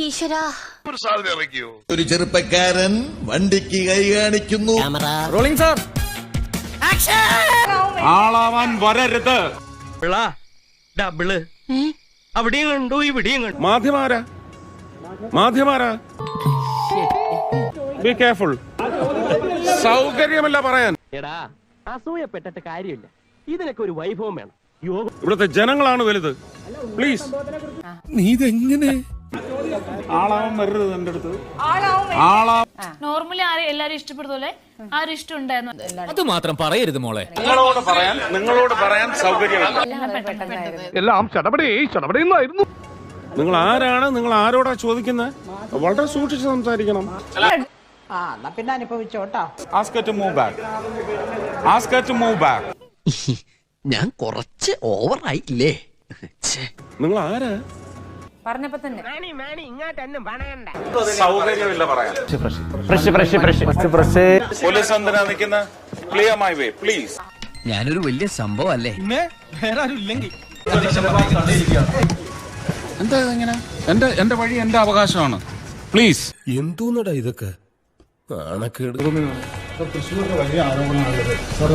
ഈശ്വരാ, ഒരു ചെറുപ്പക്കാരൻ വണ്ടിക്ക് കൈ കാണിക്കുന്നു. Rolling sir. ആളാവാൻ വരരുത്. ഡബിള് അവിടെയും കണ്ടു ഇവിടെയും കണ്ടു. മാധ്യമാരാ ബി കെയർഫുൾ. സൗകര്യമല്ല പറയാൻ. എടാ, അസൂയപ്പെട്ടിട്ട് കാര്യമില്ല. ഇതിനൊക്കെ ഒരു വൈഭവം വേണം. ഇവിടുത്തെ ജനങ്ങളാണ് വലുത്. പ്ലീസ്. നീ ഇതെങ്ങനെ ആളാവാൻ വരരുത് എന്റെ അടുത്ത്. നോർമലി എല്ലാരും ഇഷ്ടപ്പെടുന്ന ആരും ഇഷ്ടം ഉണ്ടായിരുന്നു. അത് മാത്രം പറയരുത് മോളെ. നിങ്ങളോട് പറയാൻ സൗകര്യമില്ല. എല്ലാം ചടപടേന്നായിരുന്നു. നിങ്ങൾ ആരാണ്? നിങ്ങൾ ആരോടാ ചോദിക്കുന്നത്? വളരെ സൂക്ഷിച്ച് സംസാരിക്കണം. പിന്നെ അനുഭവിച്ചോട്ടാ. Ask her to move back. Ask her to move back. ഞാൻ കുറച്ച് ഓവറായില്ലേ? നിങ്ങൾ ആരാ? പറഞ്ഞപ്പോ തന്നെ സൗകര്യമില്ല പറയാൻ. പോലീസ് എന്തിനാ നിൽക്കുന്ന? Clear my way please. ഞാനൊരു വലിയ സംഭവം അല്ലേ? എന്താ ഇങ്ങനെ? എന്റെ വഴി എന്റെ അവകാശമാണ്. പ്ലീസ്. എന്തോന്നടാ ഇതൊക്കെ? തൃശ്ശൂരിലെ വലിയ ആരോപണമാണത് സാർ.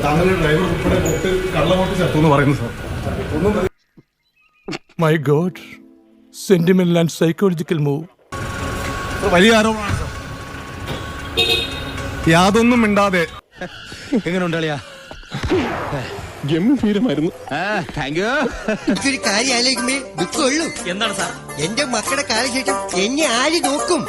താങ്കളുടെ ഡ്രൈവർ ഉൾപ്പെടെ വോട്ട് കള്ളവോട്ട് ചത്തു എന്ന് പറയുന്നു sir. My God, sentimental and psychological move. വലിയ ആരോപണമാണ് സാർ. യാതൊന്നും മിണ്ടാതെ. എങ്ങനെ ഉണ്ടാളിയാ? ഗംഭീരമായിരുന്നു. ഒരു കാര്യം ആലോചിക്കുമ്പേ ദുഃഖമുള്ളൂ. എന്താണ് സാർ? എന്റെ മക്കളുടെ കാലശേഷം എന്നെ ആര് നോക്കും?